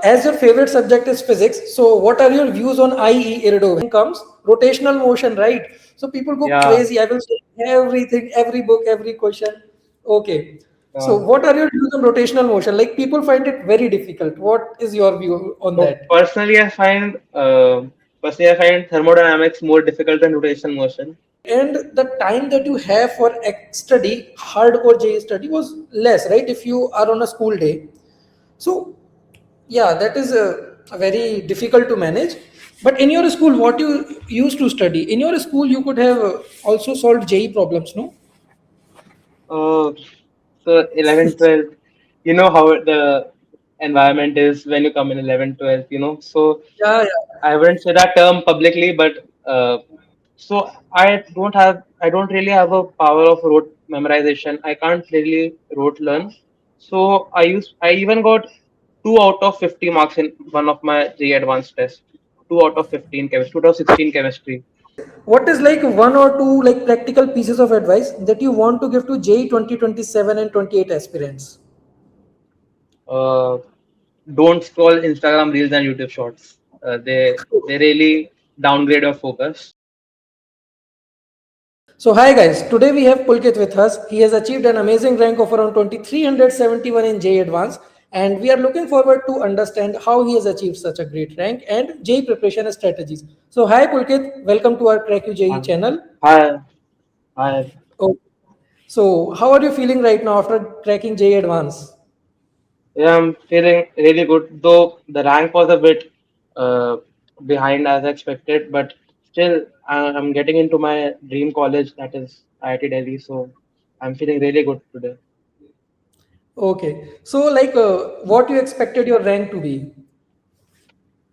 as your favorite subject is physics, so what are your views on IE Irodov? Comes rotational motion, right? So people go Yeah. crazy. I will say everything, every book, every question. Okay. So Uh, what are your views on rotational motion? Like people find it very difficult. What is your view on so that? personally, I find thermodynamics more difficult than rotational motion. And the time that you have for study, hardcore JEE study was less, right? If you are on a school day. So yeah, that is a very difficult to manage. But in your school, what you used to study? In your school, you could have also solved JEE problems, no? Uh, so 11th, 12th, you know how the environment is when you come in 11th, 12th, So Yeah, yeah. I wouldn't say that term publicly, but so I don't really have a power of rote memorization. I can't really rote learn. So I even got 2 out of 50 marks in one of my JEE Advanced tests. 2 out of 15 chemistry, 2 out of 16 chemistry. What is like one or two like practical pieces of advice that you want to give to JEE 2027 and 28 aspirants? Uh, don't scroll Instagram reels and YouTube shorts. They really downgrade your focus. So hi guys, today we have Pulkit with us. He has achieved an amazing rank of around 2371 in JEE Advanced, and we are looking forward to understand how he has achieved such a great rank and JEE preparation strategies. So hi Pulkit, welcome to our Crack You JEE channel. Hi, hi. Oh, so how are you feeling right now after cracking JEE Advanced? Yeah, I'm feeling really good, though the rank was a bit uh, behind as expected, but still, I'm getting into my dream college, that is IIT Delhi, so I'm feeling really good today. Okay, so like what you expected your rank to be?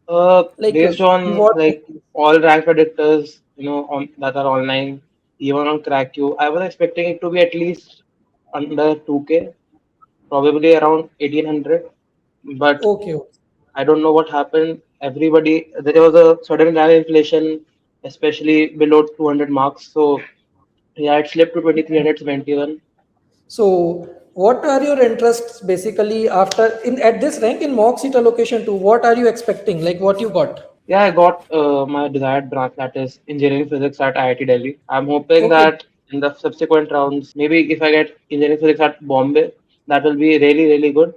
Like Based in on what? like all rank predictors, on that are online, even on CrackU, I was expecting it to be at least under 2K, probably around 1800, but Okay, okay. I don't know what happened. There was a sudden rise in inflation, especially below 200 marks. So, yeah, it slipped to 2371. So, what are your interests basically after in at this rank in mock seat allocation to what are you expecting? Like what you got? Yeah, I got my desired branch, that is engineering physics at IIT Delhi. I'm hoping Okay. that in the subsequent rounds, maybe if I get engineering physics at Bombay, that will be really, really good.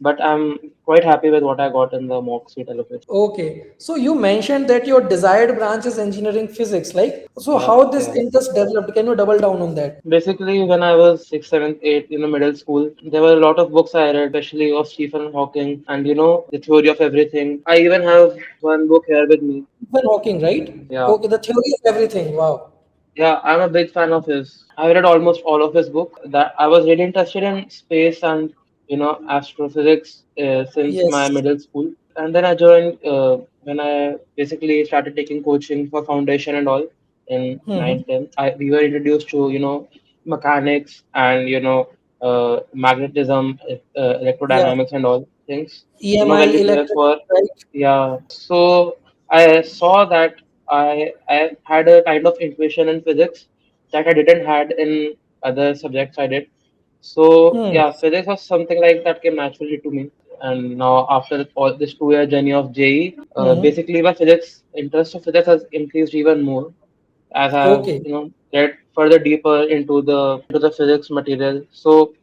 But I'm quite happy with what I got in the mock seat allocation. Okay. So you mentioned that your desired branch is engineering physics. Like so, Yeah, how this yeah. interest developed? Can you double down on that? Basically, when I was 6th, 7th, 8th in the middle school, there were a lot of books I read, especially of Stephen Hawking and the theory of everything. I even have one book here with me. Stephen Hawking, right? Yeah, Okay. The theory of everything. Wow. yeah, I'm a big fan of his. I read almost all of his book. That I was really interested in space and astrophysics since my Yes. middle school, and then I joined when I basically started taking coaching for foundation and all in Hmm. 9th, 10th. We were introduced to mechanics and magnetism, Yeah. electrodynamics and all things. EMI, When we prepare electric, for, right? yeah. So I saw that I had a kind of intuition in physics that I didn't had in other subjects I did. So Hmm. yeah, physics was something like that came naturally to me. And now after all this 2 year journey of JEE, Hmm. basically my physics interest of physics has increased even more as I've Okay. read further deeper into the physics material. So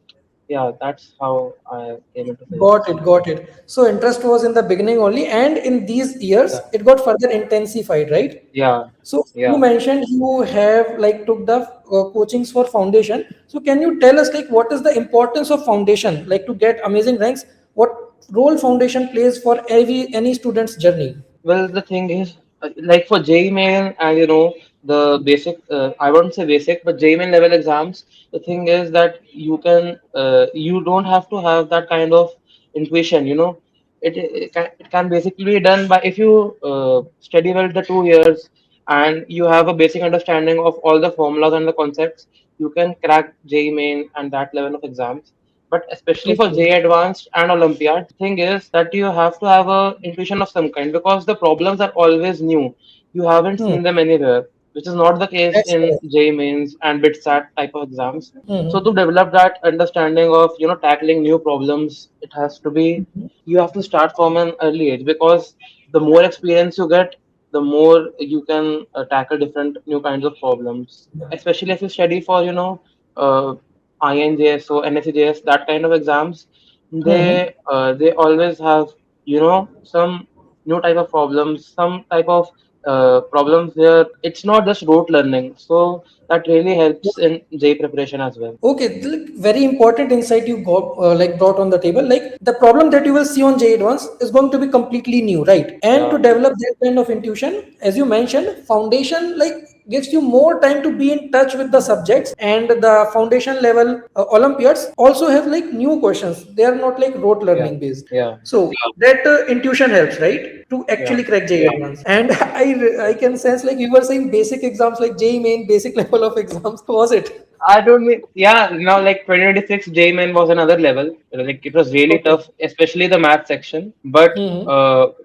yeah, that's how I came into Got physics. it, got it. So interest was in the beginning only, and in these years, Yeah, it got further intensified, right? yeah, So you yeah. mentioned you have like took the coachings for foundation. So can you tell us like what is the importance of foundation, like to get amazing ranks? What role foundation plays for every any student's journey? Well, the thing is, like for JEE Main and the basic, I won't say basic, but JEE Main level exams, the thing is that you don't have to have that kind of intuition. It can basically be done by if you study well the 2 years and you have a basic understanding of all the formulas and the concepts, you can crack JEE Main and that level of exams. But especially for Okay. JEE Advanced and Olympiad, the thing is that you have to have a intuition of some kind because the problems are always new. You haven't Hmm. seen them anywhere. which is not the case That's in correct. JEE Mains and BitSat type of exams. So to Hmm. develop that understanding of tackling new problems, it has to be you have to start from an early age, because the more experience you get, the more you can tackle different new kinds of problems. Especially if you study for uh, INJS or NSCJS, that kind of exams, they always have some new type of problems, some type of problems where it's not just rote learning. So that really helps in JEE preparation as well. Okay, very important insight you got like brought on the table. Like the problem that you will see on JEE Advanced is going to be completely new, right? And to Yeah, develop that kind of intuition, as you mentioned, foundation like gives you more time to be in touch with the subjects, and the foundation level Olympiads also have like new questions. They are not like rote yeah, learning based. yeah, So that intuition helps, right, to yeah. actually crack JEE Advanced. And I can sense like you were saying basic exams like JEE Main, basic level of exams. Was it? I don't mean, yeah, now like 2026 J-Man was another level. Like it was really Okay. tough, especially the math section. But Hmm.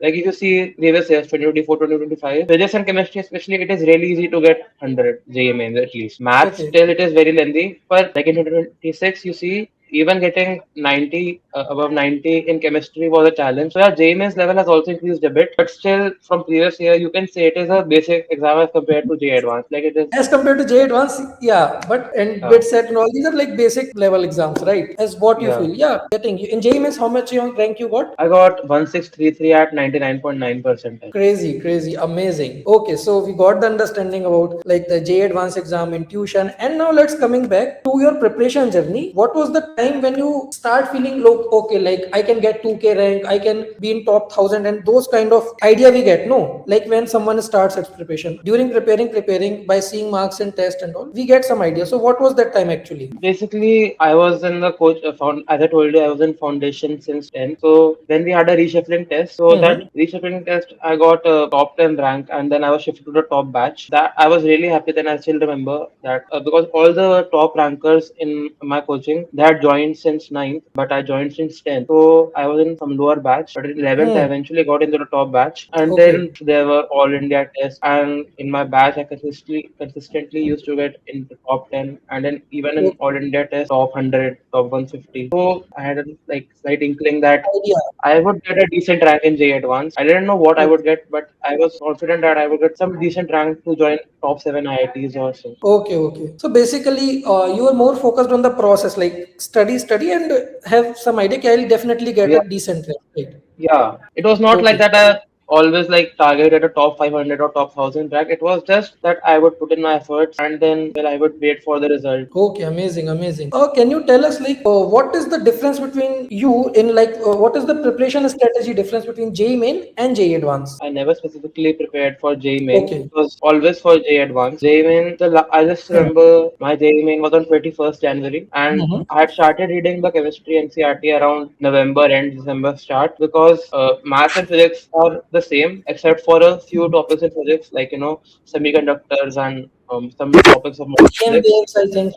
like if you see previous years, 2024, 2025, physics and chemistry especially, it is really easy to get 100 J-Man at least. Math Okay. still it is very lengthy, but like in 2026, you see even getting 90 above 90 in chemistry was a challenge. So yeah, JMS level has also increased a bit, but still from previous year you can say it is a basic exam as compared to J Advanced. Like it is, As compared to JEE Advanced, yeah, but and yeah, bit set and all these are like basic level exams, right? As what you yeah. feel, yeah. Getting you in JEE means how much your rank you got? I got 1633 at 99.9 percentile. Crazy, crazy, amazing. Okay, so we got the understanding about like the JEE Advanced exam, intuition, and now let's coming back to your preparation journey. What was the time when you start feeling low? Okay, like I can get 2K rank, I can be in top 1,000, and those kind of idea we get. No, like when someone starts its preparation during preparing by seeing marks and test and all, we get some idea. So what was that time actually? Basically, I was in the coach as I told you, I was in foundation since 10. So then we had a reshuffling test. So that Mm-hmm. reshuffling test, I got a top 10 rank, and then I was shifted to the top batch. That I was really happy. Then I still remember that because all the top rankers in my coaching, they had joined since ninth, but I joined since 10th. So I was in some lower batch, but in 11th, I Hmm. eventually got into the top batch. And then Okay. there were all India tests. And in my batch, I consistently used to get in the top 10. And then even in all Okay. India test, top 100, top 150. So I had a like slight inkling that Idea. I would get a decent rank in J Advanced. I didn't know what I would Okay. get, but I was confident that I would get some decent rank to join top 7 IITs or so. Okay, okay. So basically, you are more focused on the process, like study, and have some idea. Okay, I'll definitely get Yeah, a decent rank, right? yeah. It was not like Okay, that I always like targeted a top 500 or top 1000 rank. It was just that I would put in my efforts, and then well, I would wait for the result. okay, amazing, amazing. Can you tell us like what is the difference between you in like what is the preparation strategy difference between JEE Main and JEE Advanced? I never specifically prepared for JEE Main. Okay. It was always for JEE Advanced. JEE Main, I just Hmm. remember my JEE Main was on 21st January, and Mhm. I had started reading the chemistry NCRT around November and December start, because maths and physics are the same except for a few topics in physics like semiconductors and some topics of modern EM physics. waves, I think.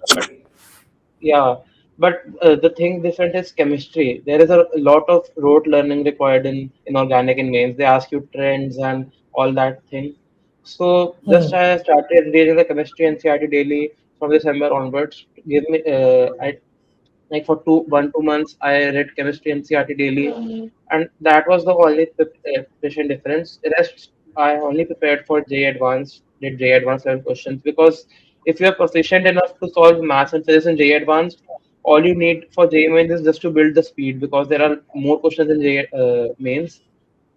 Yeah, but the thing different is chemistry. There is a lot of rote learning required in organic and mains. They ask you trends and all that thing. So just Hmm. I started reading the chemistry and CRT daily from December onwards. Give me I like for 2 months I read chemistry and CRT daily, and that was the only preparation difference. The rest I only prepared for J Advanced, did J Advanced level questions, because if you are proficient enough to solve maths and physics in J Advanced, all you need for J Mains is just to build the speed, because there are more questions in J Mains.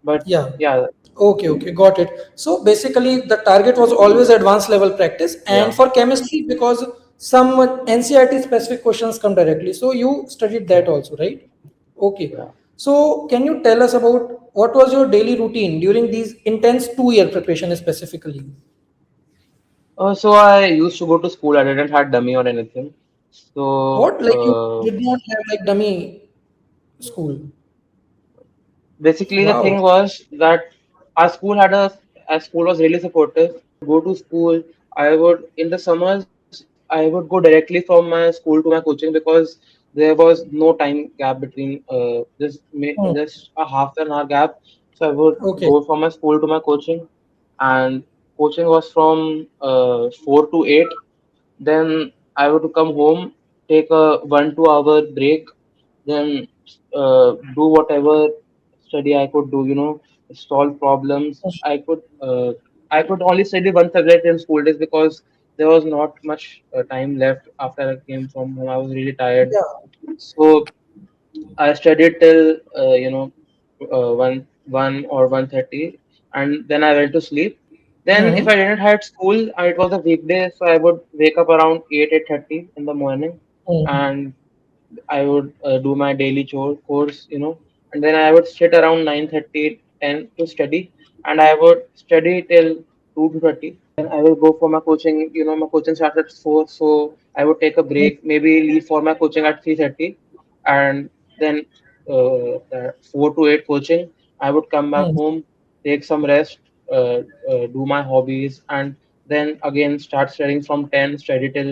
But Yeah. yeah, Okay, okay, got it. So basically, the target was always advanced level practice, and yeah, for chemistry, because some NCRT specific questions come directly, so you studied that yeah, also, right? Okay. yeah. So can you tell us about what was your daily routine during these intense 2 year preparation specifically? So I used to go to school. I didn't have dummy or anything. So What like you did not have like dummy school? basically, the Wow. thing was that our school was really supportive. Go to school. I would in the summers I would go directly from my school to my coaching, because there was no time gap between Hmm. just a half an hour gap. So I would Okay. go from my school to my coaching, and coaching was from 4 to 8. Then I would come home, take a 1 2 hour break, then do whatever study I could do. Solve problems. I could only study one subject in school days because there was not much time left after I came from home. I was really tired, Yeah. so I studied till one or 1:30, and then I went to sleep. Then if I Mm-hmm. didn't had school and it was a weekday, so I would wake up around 8:30 in the morning, Mm-hmm. and I would do my daily course, and then I would sit around 9:30, 10 to study, and I would study till 2 to 30. Then I will go for my coaching. My coaching starts at 4, so I would take a break, maybe leave for my coaching at 3:30, and then 4 to 8 coaching. I would come back Mm-hmm. home, take some rest, do my hobbies, and then again start studying from 10, study till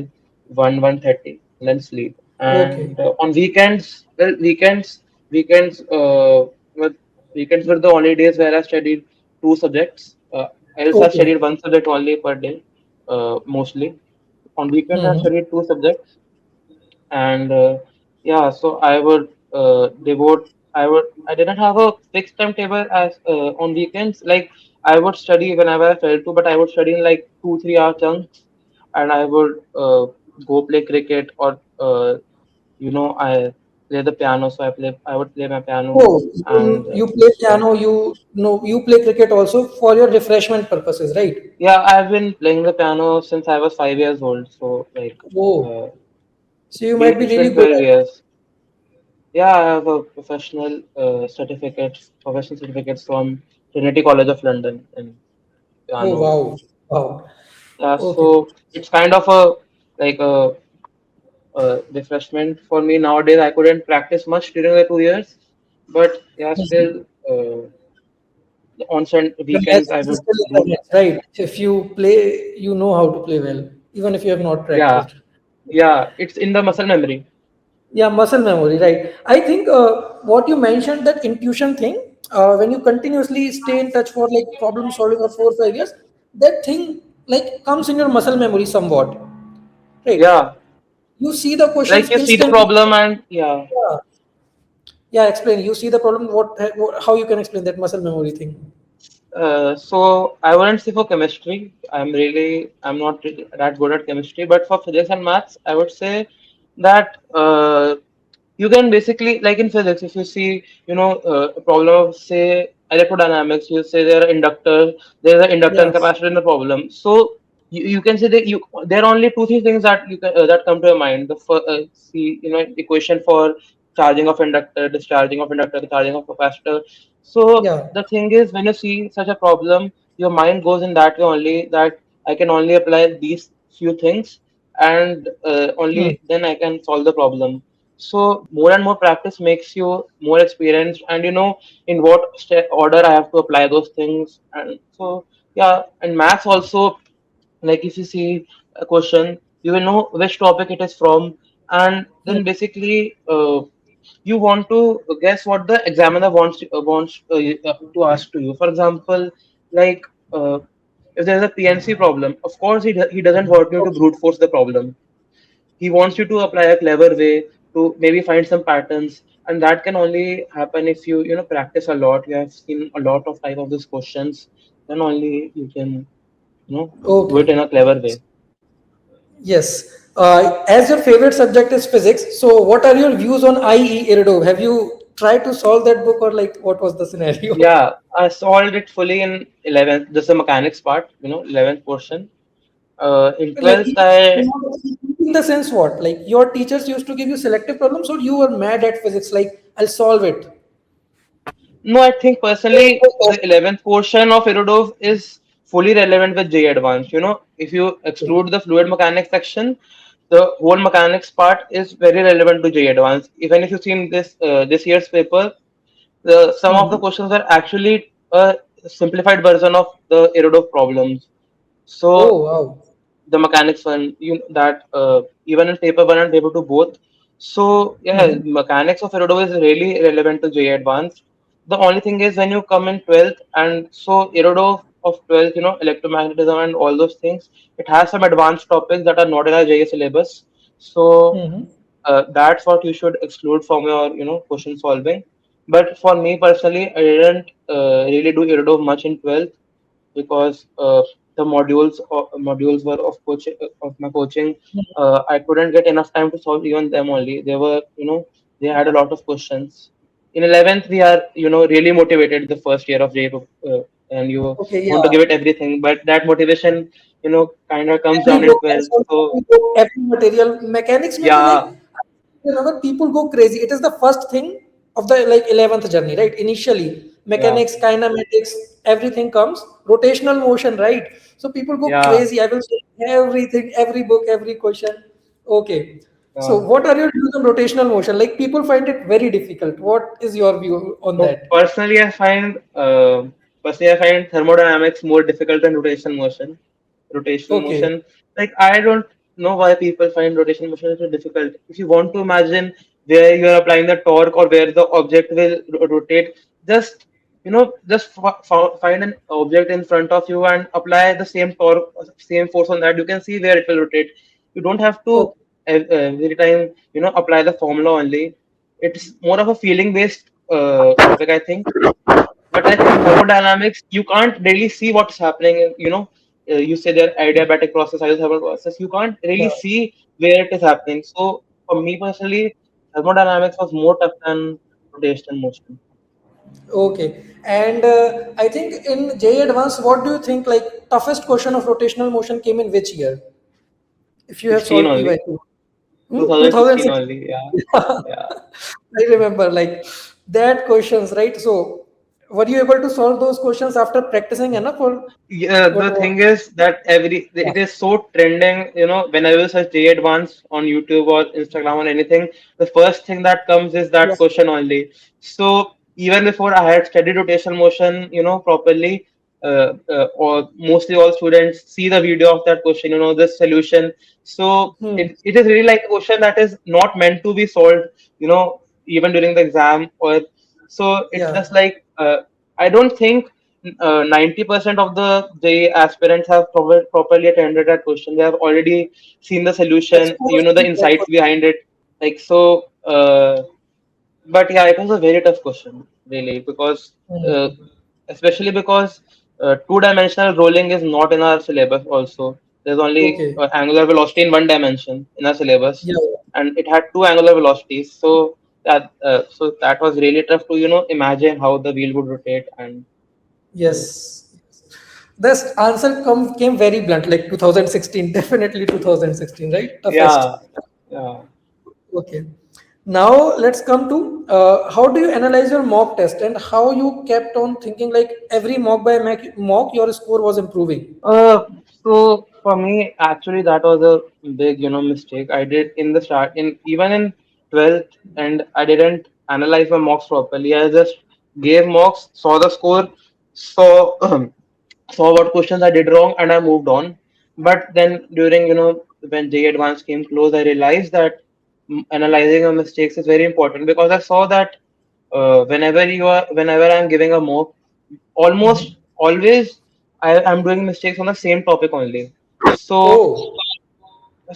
1:30, and then sleep. Okay. And on weekends, well, well, weekends were the only days where I studied two subjects. Else I Okay. studied one subject only per day, mostly. On weekends, I Mm-hmm. studied two subjects, and yeah, so I would devote. I didn't have a fixed timetable as on weekends. Like I would study whenever I felt to, but I would study in like 2 3 hour chunks, and I would go play cricket or I play the piano, so I would play my piano, Oh, and you play yeah, piano, you play cricket also for your refreshment purposes, right? yeah. I've been playing the piano since I was 5 years old, so like Oh, uh, so you might be it's really been good 12 at it. years. Yeah, I have a professional certificates from Trinity College of London in Oh, piano. wow. Wow. Yeah, Okay. so it's kind of a like a refreshment for me nowadays. I couldn't practice much during the 2 years, but yeah, Mhm. still on some Well, weekends I it's would still do. learning, right? If you play, you know how to play well, even if you have not Yeah, practiced. yeah, it's in the muscle memory. Yeah, muscle memory, right? I think what you mentioned, that intuition thing, when you continuously stay in touch for like problem solving for 4 5 years, that thing like comes in your muscle memory somewhat, right? Yeah, You see the questions like you see the instantly. problem and yeah. Yeah, yeah. Explain. You see the problem. How you can explain that muscle memory thing? So I wouldn't say for chemistry. I'm not really that good at chemistry, but for physics and maths, I would say that you can basically, like in physics, if you see, a problem of say electrodynamics, you say there's an inductor and Yes. capacitor in the problem. So you can say that there are only two three things that you can that come to your mind. The first, see, equation for charging of inductor, discharging of inductor, charging of capacitor. So Yeah. the thing is, when you see such a problem, your mind goes in that way only, that I can only apply these few things, and Hmm. only then I can solve the problem. So more and more practice makes you more experienced, and you know in what order I have to apply those things. And so yeah, and maths also, like if you see a question, you will know which topic it is from, and Hmm. then basically you want to guess what the examiner wants to ask to you. For example, like uh, if there's a PNC problem, of course he doesn't want you to Okay. brute force the problem. He wants you to apply a clever way to maybe find some patterns, and that can only happen if you practice a lot. You have seen a lot of type of these questions, then only you can do it Okay. in a clever way. Yes. As your favorite subject is physics, so what are your views on IE Irodov? Have you tried to solve that book, or like what was the scenario? Yeah, I solved it fully in 11th. This is the mechanics part, 11th portion. In Like 12th, I in the sense what? Like your teachers used to give you selective problems, or you were mad at physics? Like I'll solve it. no, I think personally the 11th portion of Irodov is fully relevant with JEE Advanced. If you exclude the fluid mechanics section, the whole mechanics part is very relevant to JEE Advanced. Even if you've seen this year's paper, some of the Hmm. questions are actually a simplified version of the Irodov problems. Oh So wow. the mechanics one, that even in paper one and paper two both. So yeah, Hmm. mechanics of Irodov is really relevant to JEE Advanced. The only thing is when you come in 12th, and so Irodov of 12th, electromagnetism and all those things, it has some advanced topics that are not in our JEE syllabus. So Mm-hmm. that's what you should exclude from your, question solving. But for me personally, I didn't really do Irodov much in 12th because the modules were of my coaching. I couldn't get enough time to solve even them only. They were, they had a lot of questions. In 11th, we are, really motivated the first year of JEE, and you Okay, want to yeah. give it everything. But that motivation, kind of comes Every down in book has 12th. got So every book, every material. Mechanics में तो like yeah, remember people go crazy. It is the first thing of the like 11th journey, right? Initially, yeah, mechanics, kinematics, everything comes. Rotational motion, right? So people go yeah, crazy. I will say everything, every book, every question. Okay. So yeah. what are your views on rotational motion? Like people find it very difficult. What is your view on So that? personally, I find thermodynamics more difficult than rotational motion. Rotational Okay. motion, like I don't know why people find rotational motion so difficult. If you want to imagine where you are applying the torque or where the object will rotate, just find an object in front of you and apply the same torque, same force on that. You can see where it will rotate. You don't have to Okay. every time apply the formula only. It's more of a feeling based topic, I think. But I think thermodynamics, you can't really see what's happening. You say there adiabatic process, isothermal process. You can't Yeah. really see where it is happening. So for me personally, thermodynamics was more tough than rotational motion. Okay. And I think in JEE Advanced, what do you think like toughest question of rotational motion came in which year? If you have 16 solved only. PY2. 2016 2006. only. Yeah. Yeah. I remember like that questions, right? So were you able to solve those questions after practicing enough or Yeah, what the was thing is that yeah. it is so trending, whenever you search JEE Advanced on YouTube or Instagram or anything, the first thing that comes is Yeah. that question only. So even before I had studied rotational motion, properly, or mostly all students see the video of that question, the solution. So Hmm. it is really like a question that is not meant to be solved, even during the exam or so it's Yeah. just like I don't think 90% of the JEE aspirants have properly attended that question. They have already seen the solution, Exposed the to that insights question. behind it. Like so, but yeah, it was a very tough question, really, because uh, Hmm. especially because two-dimensional rolling is not in our syllabus. Also, there's only Okay. angular velocity in one dimension in our syllabus, Yeah. and it had two angular velocities. So that was really tough to imagine how the wheel would rotate and so. Yes. This answer came very blunt, like 2016, definitely 2016, right? Toughest. Yeah, yeah. Okay. Now let's come to how do you analyze your mock test and how you kept on thinking like every mock your score was improving. So for me, actually, that was a big, mistake I did in the start, in even in 12th, and I didn't analyze my mocks properly. I just gave mocks, saw the score, saw saw what questions I did wrong, and I moved on. But then during, when JEE Advanced came close, I realized that analyzing your mistakes is very important because I saw that whenever I'm giving a mock, almost always I'm doing mistakes on the same topic only. So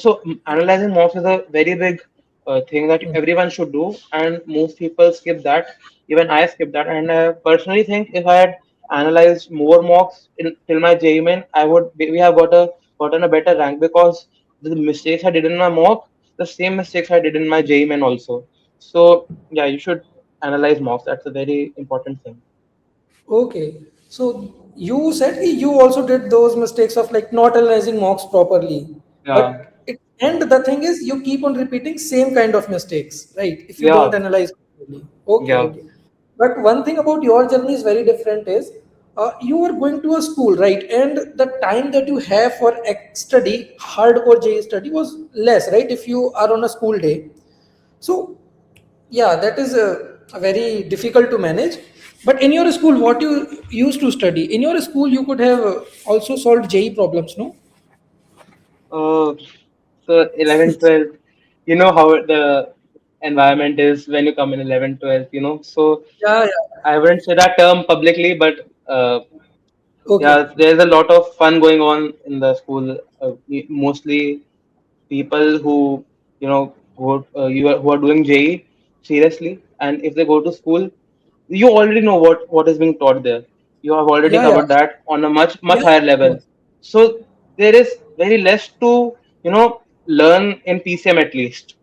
Oh, analyzing mocks is a very big thing that everyone should do, and most people skip that. Even I skip that, and I personally think if I had analyzed more mocks till my JEE Main, we have gotten a better rank because the mistakes I did in my mock, the same mistakes I did in my JEE Main also. So yeah, you should analyze mocks. That's a very important thing. okay. So you said you also did those mistakes of like not analyzing mocks properly. Yeah, And the thing is you keep on repeating same kind of mistakes, right? If you don't yeah, analyze properly. Okay, yeah. okay. But one thing about your journey is very different is you are going to a school, right? And the time that you have for study, hardcore JEE study was less, right? If you are on a school day. So yeah, that is a very difficult to manage. But in your school, what you used to study, in your school, you could have also solved JEE problems, no? Uh, so 11, 12, you know how the environment is when you come in 11, 12, So Yeah, yeah. I wouldn't say that term publicly, but Okay. Yeah, there's a lot of fun going on in the school. Mostly people who who are doing JEE seriously, and if they go to school, you already know what is being taught there. You have already Yeah, yeah, covered that on a much yeah. higher Of level. course. So there is very less to learn in PCM at least.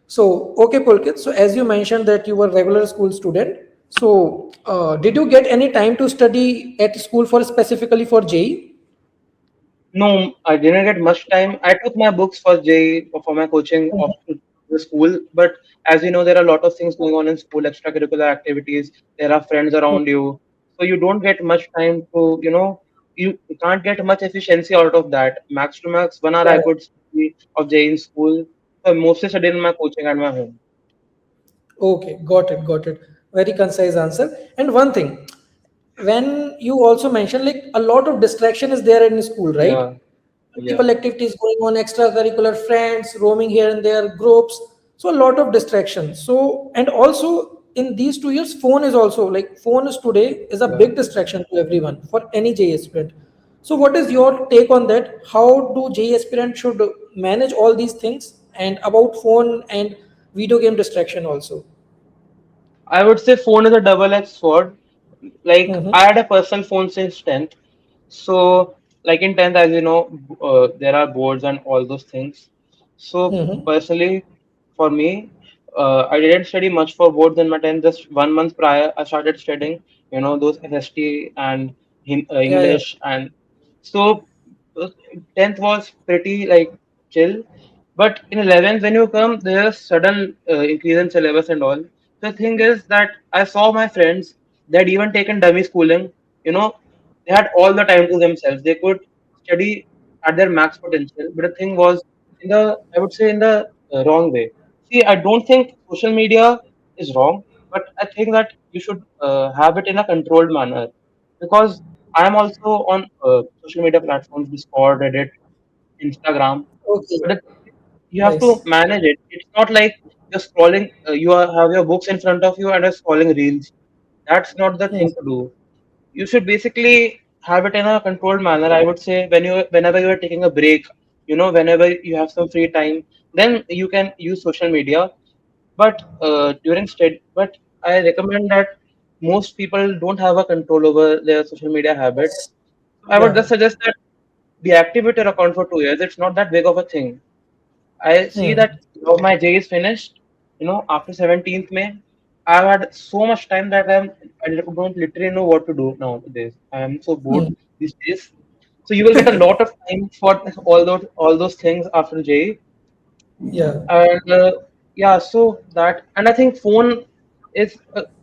So, okay, Pulkit. So, as you mentioned that you were regular school student, so did you get any time to study at school for specifically for JEE? No, I didn't get much time. I took my books for JEE for my coaching of the school, but as you know, there are a lot of things going on in school, extracurricular activities. There are friends around you, so you don't get much time to, you can't get much efficiency out of that. Max to max, 1 hour Yeah. I could study of JEE in school. So I mostly studied in my coaching at my home. Okay, got it, got it. Very concise answer. And one thing, when you also mentioned like a lot of distraction is there in school, right? Yeah, yeah. Multiple activities going on, extracurricular friends roaming here and there, groups. So a lot of distraction. So and also in these 2 years, phone is also like phone is today is a Yeah. big distraction to everyone for any JE aspirant. So what is your take on that? How do JE aspirant should manage all these things and about phone and video game distraction also? I would say phone is a double-edged sword. Like Mm-hmm. I had a personal phone since 10th. So like in 10th, as you know, there are boards and all those things. So Mm-hmm. personally, for me, I didn't study much for boards in my 10th. Just 1 month prior, I started studying, those SST and Yeah, yeah. English. And so 10th was pretty like chill. But in 11th, when you come, there's sudden increase in syllabus and all. The thing is that I saw my friends, they had even taken dummy schooling. You know, they had all the time to themselves. They could study at their max potential. But the thing was, I would say, in the wrong way. See, I don't think social media is wrong, but I think that you should have it in a controlled manner. Because I am also on social media platforms, Discord, Reddit, Instagram. Okay. But the thing is, you have to Nice. manage it. It's not like you're scrolling, have your books in front of you and are scrolling reels. That's not the Hmm. thing to do. You should basically have it in a controlled manner. I would say whenever you are taking a break, whenever you have some free time, then you can use social media. But but I recommend that most people don't have a control over their social media habits. Yes. I would Yeah. just suggest that deactivate your account for 2 years. It's not that big of a thing. I see Hmm. that now my J is finished. After 17th May, I've had so much time that I don't literally know what to do nowadays. I am so bored Hmm. these days. So you will get a lot of time for all those things after J. Yeah. And yeah, so that, and I think phone is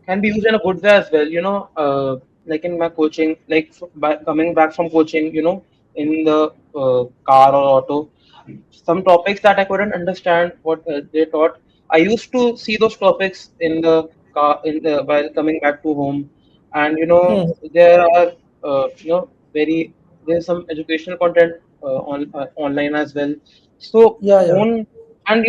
can be used in a good way as well. Like in my coaching, like by coming back from coaching, in the car or auto, some topics that I couldn't understand what they taught. I used to see those topics in the car while coming back to home, and Hmm. there are very there's some educational content online as well. So Yeah. Yeah. phone and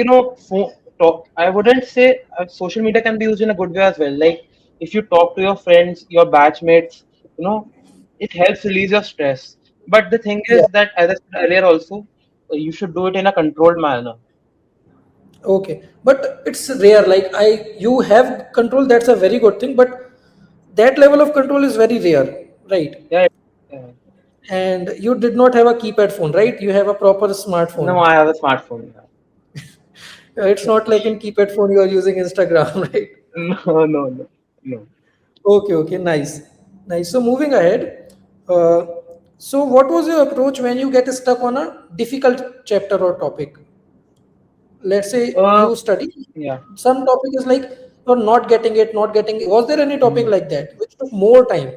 talk. I wouldn't say social media can be used in a good way as well. Like if you talk to your friends, your batchmates, it helps release your stress. But the thing Yeah. is that, as I said earlier, also you should do it in a controlled manner. Okay. But it's rare. Like you have control. That's a very good thing. But that level of control is very rare, right? Yeah. Yeah. And you did not have a keypad phone, right? You have a proper No, smartphone. I have a smartphone. Yeah. It's not like in keypad phone you are using Instagram, right? No, no, no, no. Okay. Okay. Nice. Nice. So moving ahead. Uh, so what was your approach when you get stuck on a difficult chapter or topic? Let's say Uh, you study yeah. some topic is like you're not getting it. Was there any topic Mhm. like that which took more time?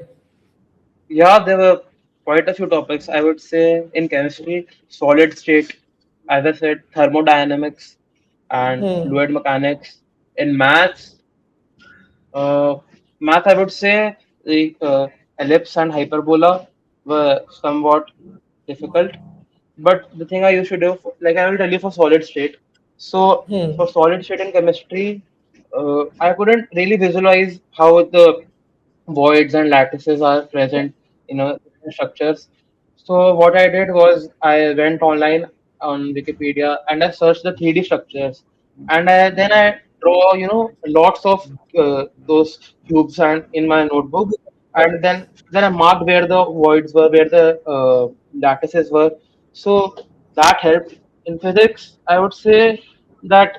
Yeah, there were quite a few topics. I would say in chemistry, solid state, as I said, thermodynamics and Hmm. fluid mechanics. In uh, math, I would say the ellipse and hyperbola were somewhat difficult. But the thing I used to do, like I will tell you for solid state. So Hmm. for solid state in chemistry, I couldn't really visualize how the voids and lattices are present, different structures. So what I did was I went online on Wikipedia and I searched the 3D structures, and then I draw, lots of those cubes and in my notebook, and then I marked where the voids were, where the lattices were. So that helped. In physics, I would say that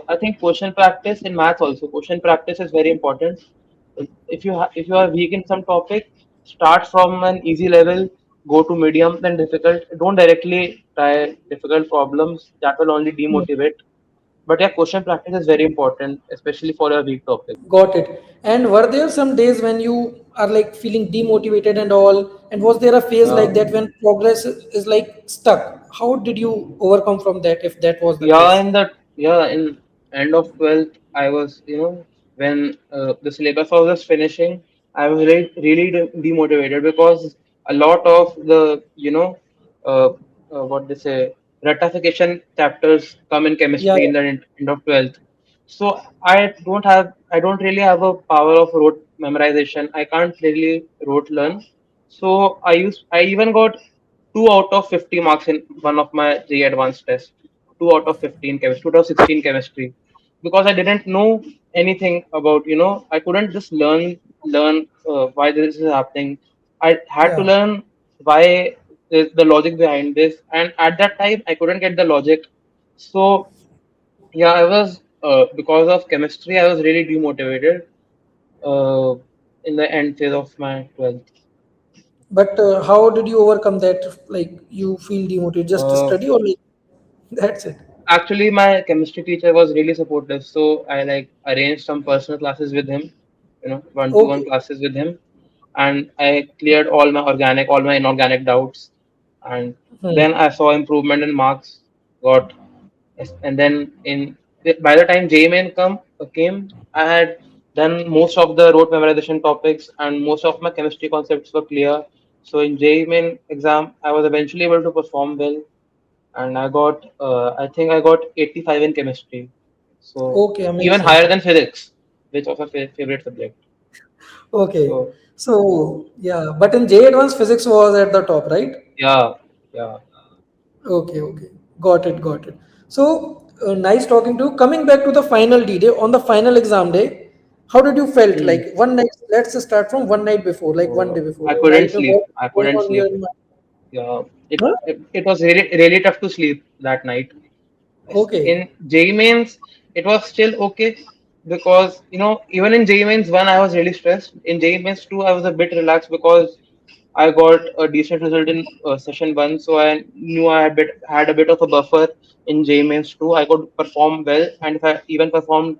I think question practice in maths also. Question practice is very important. If you are weak in some topic, start from an easy level, go to medium, then difficult. Don't directly try difficult problems. That will only Hmm. demotivate. But yeah, question practice is very important, especially for a weak topic. Got it. And were there some days when you are like feeling demotivated and all? And was there a phase Yeah. like that when progress is like stuck? How did you overcome from that if that was the Yeah, case? in the yeah, in end of 12th, I was, when the syllabus was just finishing, I was really demotivated because a lot of the, uh, what they say, rectification chapters come in Yeah, chemistry in yeah. the end of 12th. So I don't really have a power of rote memorization. I can't really rote learn. So I even got 2 out of 50 marks in one of my JEE Advanced tests. 2 out of 15 chemistry, 2 out of 16 chemistry, because I didn't know anything about, I couldn't just learn why this is happening. I had to Yeah. learn why the logic behind this, and at that time I couldn't get the logic. So yeah, I was because of chemistry, I was really demotivated uh, in the end phase of my 12th. But how did you overcome that? Like you feel demotivated just to Uh, study or like that's it? Actually, my chemistry teacher was really supportive, so I like arranged some personal classes with him, one-to-one Okay. classes with him, and I cleared all my inorganic doubts, and Hmm. then I saw improvement in marks. Got and then by the time JEE Main came, I had done most of the rote memorization topics, and most of my chemistry concepts were clear. So in JEE Main exam, I was eventually able to perform well, and I think I got 85 in chemistry, so Okay, even amazing. higher than physics, which was a favorite subject. Okay. So So yeah, but in J advanced physics was at the top, right? yeah, yeah. Okay, okay. Got it, got it. So nice talking to you. Coming back to the final D day, on the final exam day, how did you felt? Hmm. Like one night, let's just start from one night before, like one day before, I couldn't right? What sleep. was I going couldn't on here sleep. in my Yeah, huh? it was really tough to sleep that night. Okay. In JEE Mains, it was still okay because even in JEE Mains 1 I was really stressed. In JEE Mains 2 I was a bit relaxed because I got a decent result in session 1, so I knew I had a bit of a buffer in JEE Mains 2. I could perform well, and if I even performed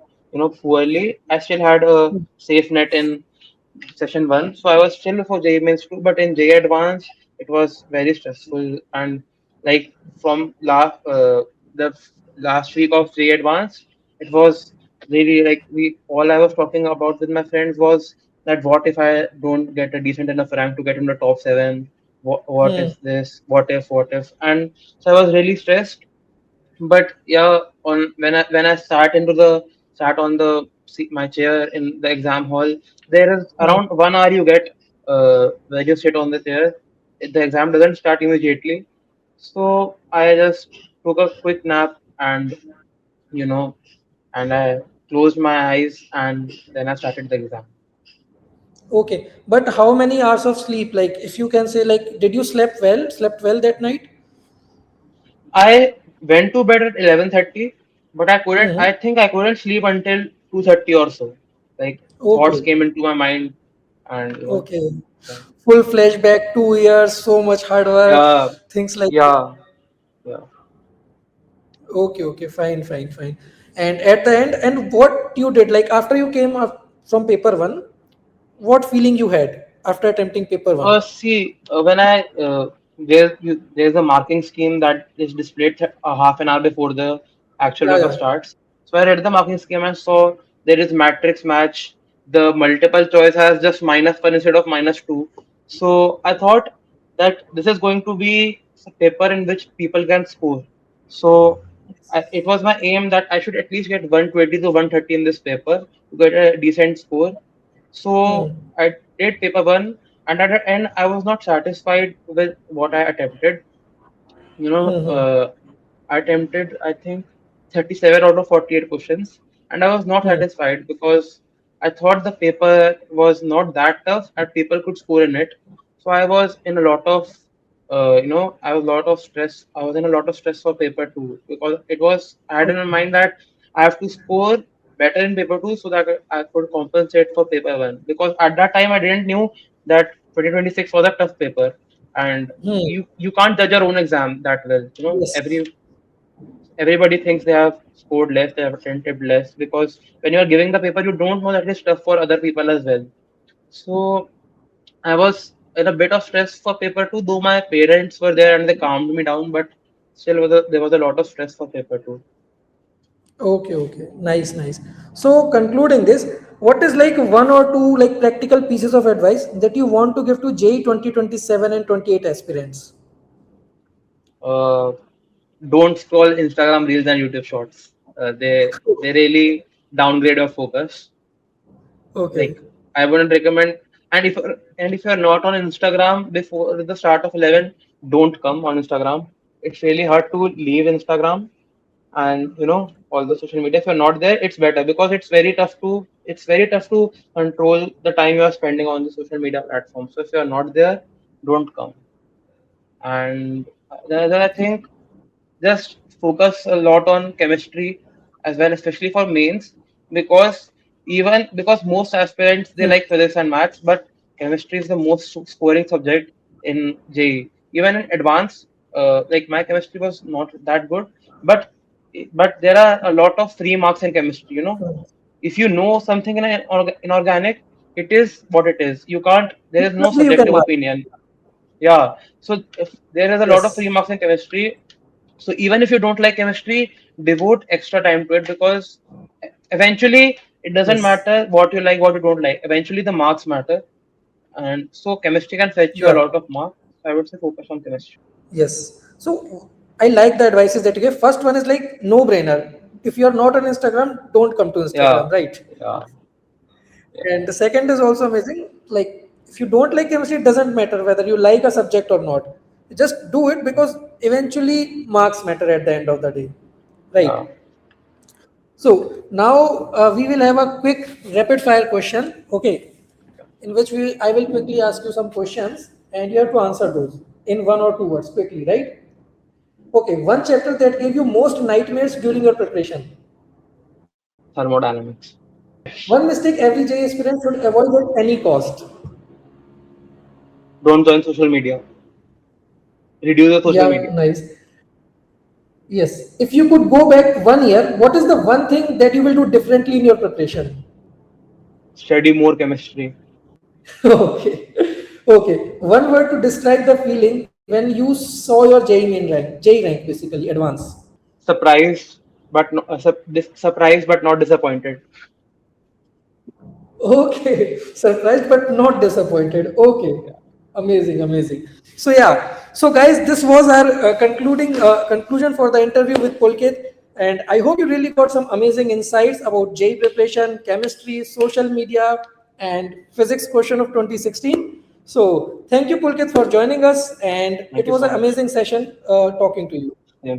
poorly, I still had a safe net in session one. So I was still for JEE Mains 2, but in JEE Advanced, it was very stressful. And like from the last week of JEE Advanced, it was really like we all I was talking about with my friends was that what if I don't get a decent enough rank to get in the top seven? What Hmm. if this? What if? And so I was really stressed, but yeah, on when I sat on the my chair in the exam hall, there is Hmm. around 1 hour you get where you sit on the chair. The exam doesn't start immediately, so I just took a quick nap, and you know and I closed my eyes, and then I started the exam. Okay. But how many hours of sleep? Like if you can say, like, did you slept well that night? I went to bed at 11:30, but I couldn't. Hmm. I think I couldn't sleep until 2:30 or so. Like thoughts Okay. came into my mind, and Okay. yeah, Full flashback, 2 years, so much hard work, yeah, things like that. yeah. Yeah. Okay, okay, fine, fine, fine. And at the end, and what you did, like after you came up from paper one, what feeling you had after attempting paper one? See, when there's a marking scheme that is displayed half an hour before the actual Yeah, paper yeah. starts. So I read the marking scheme and saw there is matrix match. The multiple choice has just -1 instead of -2. So I thought that this is going to be a paper in which people can score. So it was my aim that I should at least get 120 to 130 in this paper to get a decent score. So Hmm. I did paper one. And at the end, I was not satisfied with what I attempted. You know, I attempted, I think, 37 out of 48 questions, and I was not Hmm. satisfied because I thought the paper was not that tough and people could score in it. So I was in a lot of, I was a lot of stress. I was in a lot of stress for paper two because it was, I had in my mind that I have to score better in paper two so that I could compensate for paper one. Because at that time I didn't knew that 2026 was a tough paper, and Hmm. you can't judge your own exam that well. Yes. Everybody thinks they have scored less, they have attempted less, because when you are giving the paper, you don't know that it's tough for other people as well. So I was in a bit of stress for paper two, though my parents were there and they calmed me down, but still there was a lot of stress for paper two. Okay, okay. Nice, nice. So concluding this, what is like one or two like practical pieces of advice that you want to give to JEE 2027 and 28 aspirants? Uh, don't scroll Instagram reels and YouTube shorts. They really downgrade your focus. Okay. Like, I wouldn't recommend. And if you're not on Instagram before the start of 11, don't come on Instagram. It's really hard to leave Instagram and all the social media. If you're not there, it's better because it's very tough to control the time you are spending on the social media platform. So if you're not there, don't come. And the other, I think, just focus a lot on chemistry as well, especially for mains, because because most aspirants they Hmm. like physics and maths, but chemistry is the most scoring subject in JEE. Even in advanced, like my chemistry was not that good, but there are a lot of free marks in chemistry. If you know something in inorganic, it is what it is. You can't. There is no Definitely you can subjective mark. opinion. Yeah. So if there is a lot of free Yes. marks in chemistry, so even if you don't like chemistry, devote extra time to it, because eventually it doesn't Yes. matter what you like, what you don't like. Eventually the marks matter. And so chemistry can fetch you a Yeah. lot of marks. So I would say focus on chemistry. Yes. So I like the advices that you gave. First one is like no brainer. If you're not on Instagram, don't come to Yeah. Instagram, right? Yeah. Yeah. And the second is also amazing. Like if you don't like chemistry, it doesn't matter whether you like a subject or not. Just do it because eventually marks matter at the end of the day, Yeah. right? So now we will have a quick rapid fire question. Okay, in which I will quickly ask you some questions and you have to answer those in one or two words quickly, right? Okay, one chapter that gave you most nightmares during your preparation. Thermodynamics. One mistake every J aspirant should avoid at any cost. Don't join social media. Reduce the social Yeah, media. nice. Yes. If you could go back 1 year, what is the one thing that you will do differently in your preparation? Study more chemistry. Okay. Okay. One word to describe the feeling when you saw your JEE main rank, JEE rank basically, advance. Surprised, but no, surprised but not disappointed. Okay, surprised but not disappointed. Okay, Yeah. amazing, amazing. So yeah, so guys, this was our conclusion for the interview with Pulkit, and I hope you really got some amazing insights about JEE preparation, chemistry, social media, and physics question of 2016. So thank you, Pulkit, for joining us, and Thank it you was so an much. amazing session talking to you. Yeah.